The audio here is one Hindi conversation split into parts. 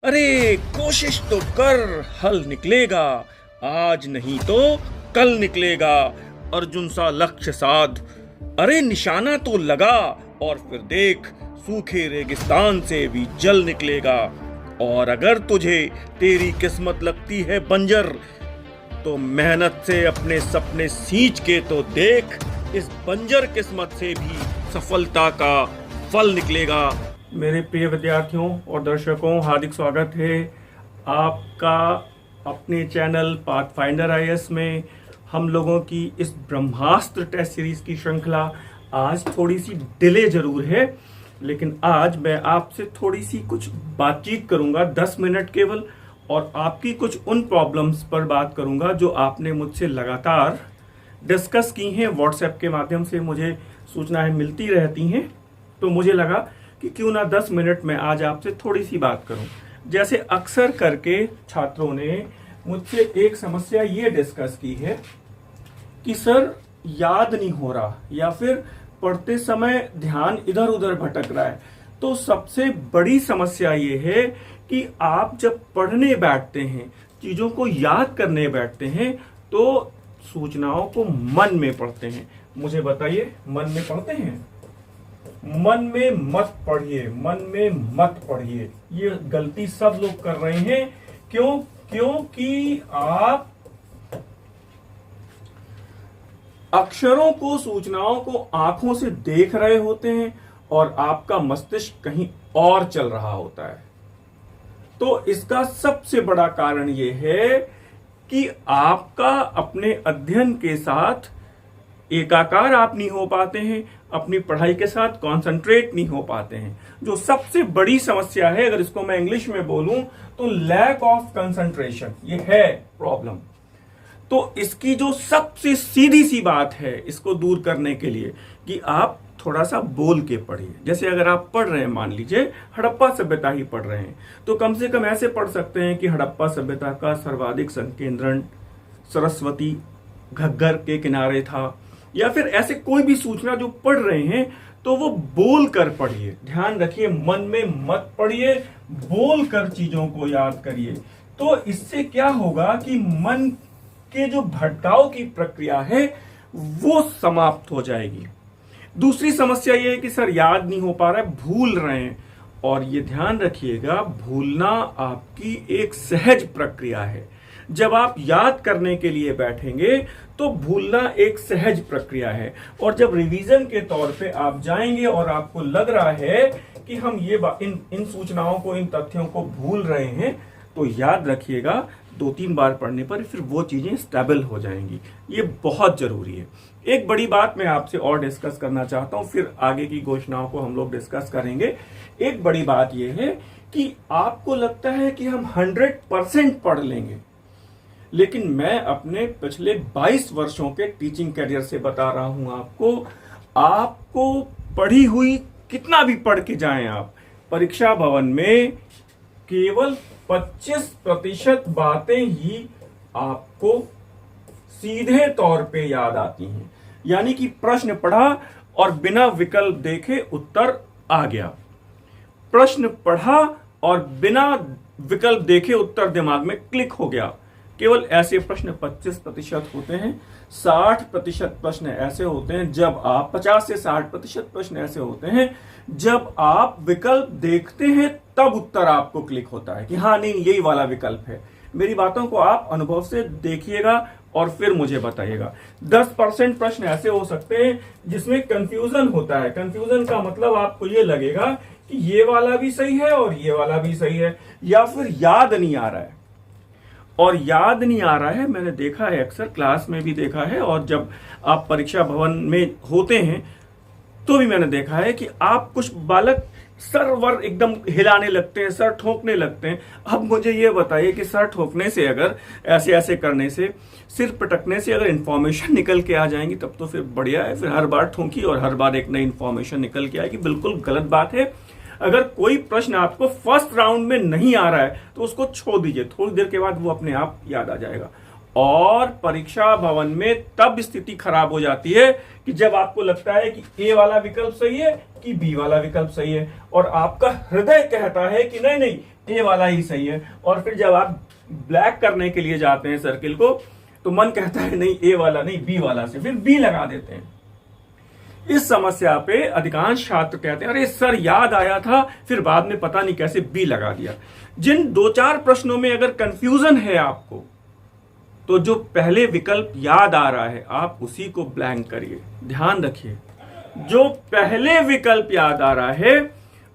अरे कोशिश तो कर, हल निकलेगा। आज नहीं तो कल निकलेगा। अर्जुन सा लक्ष्य साध, अरे निशाना तो लगा। और फिर देख, सूखे रेगिस्तान से भी जल निकलेगा। और अगर तुझे तेरी किस्मत लगती है बंजर, तो मेहनत से अपने सपने सींच के तो देख, इस बंजर किस्मत से भी सफलता का फल निकलेगा। मेरे प्रिय विद्यार्थियों और दर्शकों, हार्दिक स्वागत है आपका अपने चैनल पाथफाइंडर आईएएस में। हम लोगों की इस ब्रह्मास्त्र टेस्ट सीरीज की श्रृंखला आज थोड़ी सी डिले जरूर है, लेकिन आज मैं आपसे थोड़ी सी कुछ बातचीत करूंगा, 10 मिनट केवल, और आपकी कुछ उन प्रॉब्लम्स पर बात करूंगा जो आपने मुझसे लगातार डिस्कस की हैं। व्हाट्सएप के माध्यम से मुझे सूचनाएं मिलती रहती हैं, तो मुझे लगा कि क्यों ना 10 मिनट में आज आपसे थोड़ी सी बात करूं। जैसे अक्सर करके छात्रों ने मुझसे एक समस्या ये डिस्कस की है कि सर याद नहीं हो रहा, या फिर पढ़ते समय ध्यान इधर उधर भटक रहा है। तो सबसे बड़ी समस्या ये है कि आप जब पढ़ने बैठते हैं, चीजों को याद करने बैठते हैं, तो सूचनाओं को मन में पढ़ते हैं। मुझे बताइए, मन में पढ़ते हैं? मन में मत पढ़िए, मन में मत पढ़िए। ये गलती सब लोग कर रहे हैं। क्यों? क्योंकि आप अक्षरों को, सूचनाओं को आंखों से देख रहे होते हैं और आपका मस्तिष्क कहीं और चल रहा होता है। तो इसका सबसे बड़ा कारण यह है कि आपका अपने अध्ययन के साथ एकाकार आप नहीं हो पाते हैं, अपनी पढ़ाई के साथ कंसंट्रेट नहीं हो पाते हैं। जो सबसे बड़ी समस्या है, अगर इसको मैं इंग्लिश में बोलूं तो लैक ऑफ कंसंट्रेशन, ये है प्रॉब्लम। तो इसकी जो सबसे सीधी सी बात है इसको दूर करने के लिए कि आप थोड़ा सा बोल के पढ़िए। जैसे अगर आप पढ़ रहे हैं, मान लीजिए हड़प्पा सभ्यता ही पढ़ रहे हैं, तो कम से कम ऐसे पढ़ सकते हैं कि हड़प्पा सभ्यता का सर्वाधिक संकेंद्रण सरस्वती घग्गर के किनारे था, या फिर ऐसे कोई भी सूचना जो पढ़ रहे हैं तो वो बोल कर पढ़िए। ध्यान रखिए, मन में मत पढ़िए, बोल कर चीजों को याद करिए। तो इससे क्या होगा कि मन के जो भटकाव की प्रक्रिया है वो समाप्त हो जाएगी। दूसरी समस्या ये है कि सर याद नहीं हो पा रहा है, भूल रहे हैं। और ये ध्यान रखिएगा, भूलना आपकी एक सहज प्रक्रिया है। जब आप याद करने के लिए बैठेंगे तो भूलना एक सहज प्रक्रिया है। और जब रिवीजन के तौर पे आप जाएंगे और आपको लग रहा है कि हम ये इन सूचनाओं को, इन तथ्यों को भूल रहे हैं, तो याद रखिएगा 2-3 बार पढ़ने पर फिर वो चीजें स्टेबल हो जाएंगी। ये बहुत जरूरी है। एक बड़ी बात मैं आपसे और डिस्कस करना चाहता हूं, फिर आगे की घोषणाओं को हम लोग डिस्कस करेंगे। एक बड़ी बात यह है कि आपको लगता है कि हम 100% पढ़ लेंगे, लेकिन मैं अपने पिछले 22 वर्षों के टीचिंग करियर से बता रहा हूं आपको पढ़ी हुई कितना भी पढ़ के जाएं आप, परीक्षा भवन में केवल 25% बातें ही आपको सीधे तौर पे याद आती हैं। यानी कि प्रश्न पढ़ा और बिना विकल्प देखे उत्तर आ गया। प्रश्न पढ़ा और बिना विकल्प देखे उत्तर दिमाग में क्लिक हो गया। केवल ऐसे प्रश्न 25% होते हैं। 60% प्रश्न ऐसे होते हैं जब आप 50 से 60% प्रश्न ऐसे होते हैं जब आप विकल्प देखते हैं, तब उत्तर आपको क्लिक होता है कि हाँ नहीं, यही वाला विकल्प है। मेरी बातों को आप अनुभव से देखिएगा और फिर मुझे बताइएगा। 10% प्रश्न ऐसे हो सकते हैं जिसमें कंफ्यूजन होता है। कंफ्यूजन का मतलब आपको ये लगेगा कि ये वाला भी सही है और ये वाला भी सही है, या फिर याद नहीं आ रहा है। और याद नहीं आ रहा है, मैंने देखा है, अक्सर क्लास में भी देखा है, और जब आप परीक्षा भवन में होते हैं तो भी मैंने देखा है कि आप कुछ बालक सर वर एकदम हिलाने लगते हैं, सर ठोकने लगते हैं। अब मुझे ये बताइए कि सर ठोकने से, अगर ऐसे ऐसे करने से, सिर पटकने से अगर इंफॉर्मेशन निकल के आ जाएंगी तब तो फिर बढ़िया है। फिर हर बार ठोंकी और हर बार एक नई इंफॉर्मेशन निकल के आएगी, बिल्कुल गलत बात है। अगर कोई प्रश्न आपको फर्स्ट राउंड में नहीं आ रहा है तो उसको छोड़ दीजिए, थोड़ी देर के बाद वो अपने आप याद आ जाएगा। और परीक्षा भवन में तब स्थिति खराब हो जाती है कि जब आपको लगता है कि ए वाला विकल्प सही है कि बी वाला विकल्प सही है, और आपका हृदय कहता है कि नहीं नहीं ए वाला ही सही है, और फिर जब आप ब्लैक करने के लिए जाते हैं सर्किल को तो मन कहता है नहीं ए वाला नहीं बी वाला से, फिर बी लगा देते हैं। इस समस्या पे अधिकांश छात्र कहते हैं अरे सर याद आया था फिर बाद में पता नहीं कैसे बी लगा दिया। जिन 2-4 प्रश्नों में अगर कंफ्यूजन है आपको, तो जो पहले विकल्प याद आ रहा है आप उसी को ब्लैंक करिए। ध्यान रखिए, जो पहले विकल्प याद आ रहा है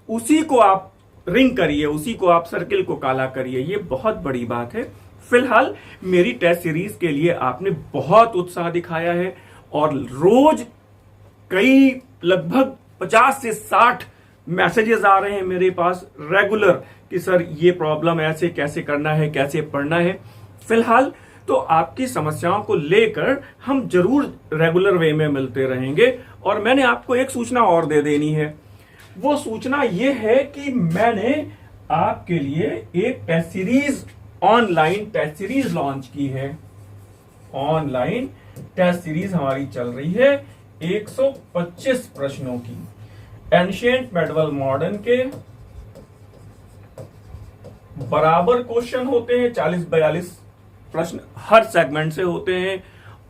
उसी को आप रिंग करिए, उसी को आप सर्किल को काला करिए। ये बहुत बड़ी बात है। फिलहाल मेरी टेस्ट सीरीज के लिए आपने बहुत उत्साह दिखाया है और रोज कई लगभग 50 से 60 मैसेजेस आ रहे हैं मेरे पास रेगुलर कि सर ये प्रॉब्लम ऐसे कैसे करना है, कैसे पढ़ना है। फिलहाल तो आपकी समस्याओं को लेकर हम जरूर रेगुलर वे में मिलते रहेंगे। और मैंने आपको एक सूचना और दे देनी है। वो सूचना ये है कि मैंने आपके लिए एक test series, online test series launch की है। ऑनलाइन टेस्ट सीरीज हमारी चल रही है 125 प्रश्नों की। एंशिएंट मेडिवल मॉडर्न के बराबर क्वेश्चन होते हैं, 40-42 प्रश्न हर सेगमेंट से होते हैं,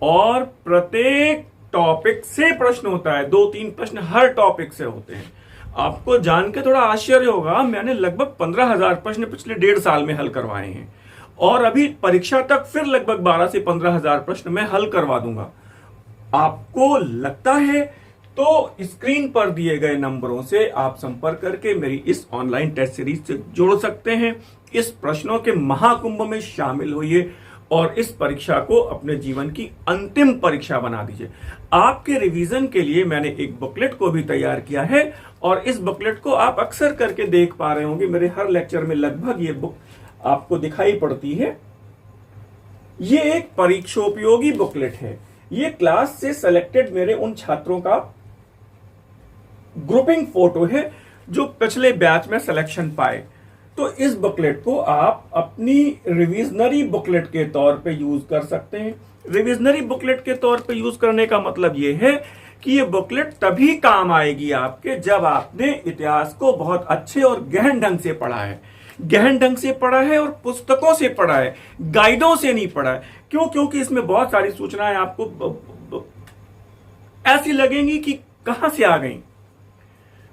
और प्रत्येक टॉपिक से प्रश्न होता है। 2-3 प्रश्न हर टॉपिक से होते हैं। आपको जान के थोड़ा आश्चर्य होगा, मैंने लगभग 15,000 प्रश्न पिछले 1.5 साल में हल करवाए हैं, और अभी परीक्षा तक फिर लगभग 12 से 15,000 प्रश्न मैं हल करवा दूंगा। आपको लगता है तो स्क्रीन पर दिए गए नंबरों से आप संपर्क करके मेरी इस ऑनलाइन टेस्ट सीरीज से जुड़ सकते हैं। इस प्रश्नों के महाकुंभ में शामिल होइए और इस परीक्षा को अपने जीवन की अंतिम परीक्षा बना दीजिए। आपके रिवीजन के लिए मैंने एक बुकलेट को भी तैयार किया है, और इस बुकलेट को आप अक्सर करके देख पा रहे होंगे। मेरे हर लेक्चर में लगभग ये बुक आपको दिखाई पड़ती है। ये एक परीक्षोपयोगी बुकलेट है। ये क्लास से सिलेक्टेड मेरे उन छात्रों का ग्रुपिंग फोटो है जो पिछले बैच में सिलेक्शन पाए। तो इस बुकलेट को आप अपनी रिविजनरी बुकलेट के तौर पे यूज कर सकते हैं। रिविजनरी बुकलेट के तौर पे यूज करने का मतलब ये है कि ये बुकलेट तभी काम आएगी आपके जब आपने इतिहास को बहुत अच्छे और गहन ढंग से पढ़ा है। गहन ढंग से पढ़ा है और पुस्तकों से पढ़ा है, गाइडों से नहीं पढ़ा है। क्यों? क्योंकि इसमें बहुत सारी सूचनाएं आपको ऐसी लगेंगी कि कहां से आ गई।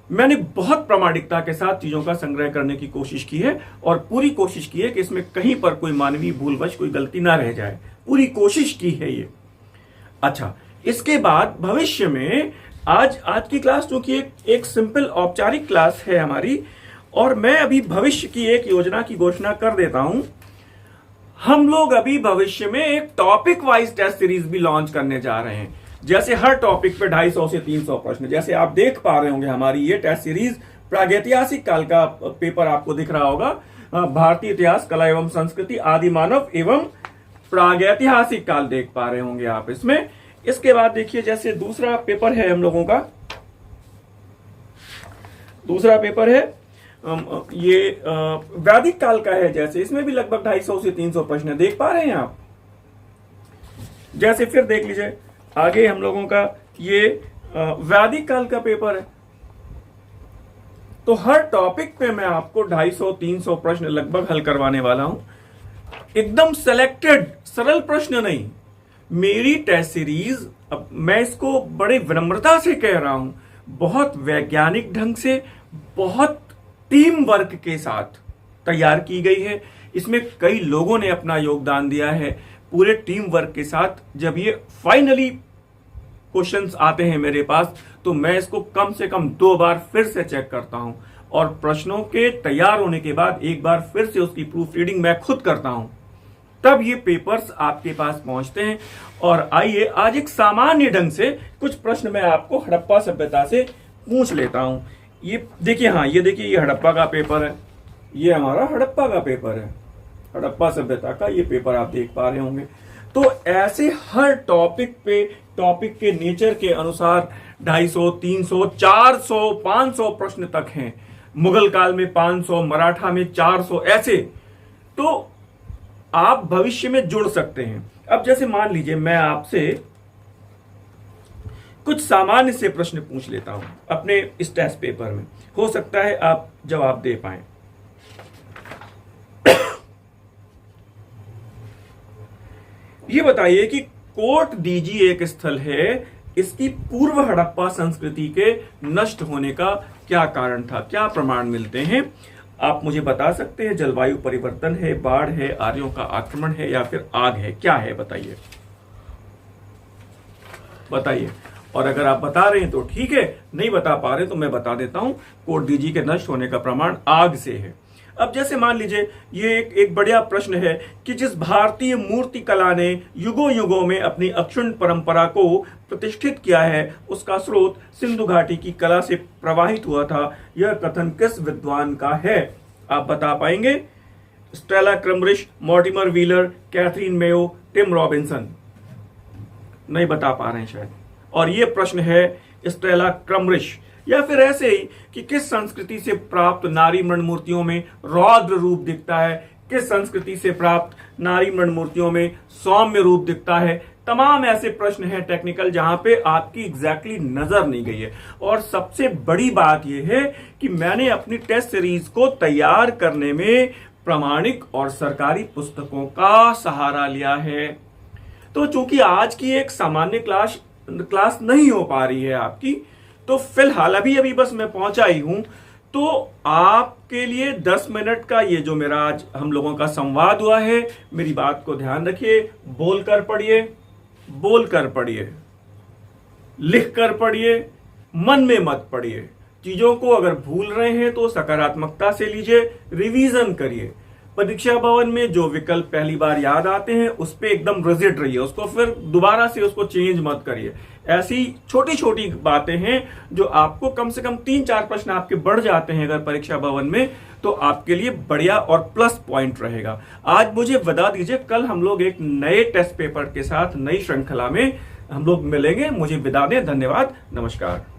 मैंने बहुत प्रामाणिकता के साथ चीजों का संग्रह करने की कोशिश की है, और पूरी कोशिश की है कि इसमें कहीं पर कोई मानवीय भूलवश कोई गलती ना रह जाए। पूरी कोशिश की है ये। अच्छा, इसके बाद भविष्य में आज की क्लास चूंकि एक सिंपल औपचारिक क्लास है हमारी, और मैं अभी भविष्य की एक योजना की घोषणा कर देता हूं। हम लोग अभी भविष्य में एक टॉपिक वाइज टेस्ट सीरीज भी लॉन्च करने जा रहे हैं। जैसे हर टॉपिक पे 250 से 300 प्रश्न, जैसे आप देख पा रहे होंगे हमारी ये टेस्ट सीरीज प्रागैतिहासिक काल का पेपर आपको दिख रहा होगा। भारतीय इतिहास, कला एवं संस्कृति, आदि मानव एवं प्रागैतिहासिक काल देख पा रहे होंगे आप इसमें। इसके बाद देखिए, जैसे दूसरा पेपर है हम लोगों का, दूसरा पेपर है ये वैदिक काल का है। जैसे इसमें भी लगभग 250 से 300 प्रश्न देख पा रहे हैं आप। जैसे फिर देख लीजिए आगे हम लोगों का ये वैदिक काल का पेपर है। तो हर टॉपिक पे मैं आपको 250-300 प्रश्न लगभग हल करवाने वाला हूं। एकदम सेलेक्टेड सरल प्रश्न नहीं। मेरी टेस्ट सीरीज, अब मैं इसको बड़े विनम्रता से कह रहा हूं, बहुत वैज्ञानिक ढंग से, बहुत टीम वर्क के साथ तैयार की गई है। इसमें कई लोगों ने अपना योगदान दिया है। पूरे टीम वर्क के साथ जब ये फाइनली क्वेश्चंस आते हैं मेरे पास, तो मैं इसको कम से कम 2 बार फिर से चेक करता हूं, और प्रश्नों के तैयार होने के बाद एक बार फिर से उसकी प्रूफ रीडिंग मैं खुद करता हूं। तब ये पेपर्स आपके पास पहुंचते हैं। और आइए आज एक सामान्य ढंग से कुछ प्रश्न मैं आपको हड़प्पा सभ्यता से पूछ लेता हूं। ये देखिए, हाँ ये देखिए, ये हड़प्पा का पेपर है। ये हमारा हड़प्पा का पेपर है, हड़प्पा सभ्यता का ये पेपर आप देख पा रहे होंगे। तो ऐसे हर टॉपिक पे, टॉपिक के नेचर के अनुसार 250, 300, 400, 500 प्रश्न तक हैं। मुगल काल में 500, मराठा में 400, ऐसे। तो आप भविष्य में जुड़ सकते हैं। अब जैसे मान लीजिए मैं आपसे कुछ सामान्य से प्रश्न पूछ लेता हूं अपने इस टेस्ट पेपर में, हो सकता है आप जवाब दे पाएं। ये बताइए कि कोट दीजी एक स्थल है, इसकी पूर्व हड़प्पा संस्कृति के नष्ट होने का क्या कारण था, क्या प्रमाण मिलते हैं? आप मुझे बता सकते हैं। जलवायु परिवर्तन है, बाढ़ है, आर्यों का आक्रमण है, या फिर आग है? क्या है बताइए, बताइए। और अगर आप बता रहे हैं तो ठीक है, नहीं बता पा रहे तो मैं बता देता हूं, कोट दीजी के नष्ट होने का प्रमाण आग से है। अब जैसे मान लीजिए ये एक बढ़िया प्रश्न है कि जिस भारतीय मूर्ति कला ने युगों युगों में अपनी अक्षुण्ण परंपरा को प्रतिष्ठित किया है, उसका स्रोत सिंधु घाटी की कला से प्रवाहित हुआ था, यह कथन किस विद्वान का है? आप बता पाएंगे? Stella Kramrisch, Mortimer Wheeler, Katherine Mayo, Tim Robinson? नहीं बता पा रहे हैं शायद। और ये प्रश्न है स्टेला क्रमरिश। या फिर ऐसे ही कि किस संस्कृति से प्राप्त नारी मृण मूर्तियों में रौद्र रूप दिखता है, किस संस्कृति से प्राप्त नारी मृण मूर्तियों में सौम्य रूप दिखता है? तमाम ऐसे प्रश्न हैं टेक्निकल जहां पे आपकी एग्जैक्टली नजर नहीं गई है। और सबसे बड़ी बात यह है कि मैंने अपनी टेस्ट सीरीज को तैयार करने में प्रामाणिक और सरकारी पुस्तकों का सहारा लिया है। तो चूंकि आज की एक सामान्य क्लास नहीं हो पा रही है आपकी, तो फिलहाल अभी बस मैं पहुंचा ही हूं, तो आपके लिए 10 मिनट का ये जो मेरा आज हम लोगों का संवाद हुआ है, मेरी बात को ध्यान रखिए, बोलकर पढ़िए, लिखकर पढ़िए, मन में मत पढ़िए। चीजों को अगर भूल रहे हैं तो सकारात्मकता से लीजिए, रिवीजन करिए। परीक्षा भवन में जो विकल्प पहली बार याद आते हैं उस पे एकदम रिजिड रहिए, उसको फिर दोबारा से उसको चेंज मत करिए। ऐसी छोटी छोटी बातें हैं जो आपको कम से कम 3-4 प्रश्न आपके बढ़ जाते हैं अगर परीक्षा भवन में, तो आपके लिए बढ़िया और प्लस पॉइंट रहेगा। आज मुझे बता दीजिए, कल हम लोग एक नए टेस्ट पेपर के साथ नई श्रृंखला में हम लोग मिलेंगे। मुझे विदा दें, धन्यवाद, नमस्कार।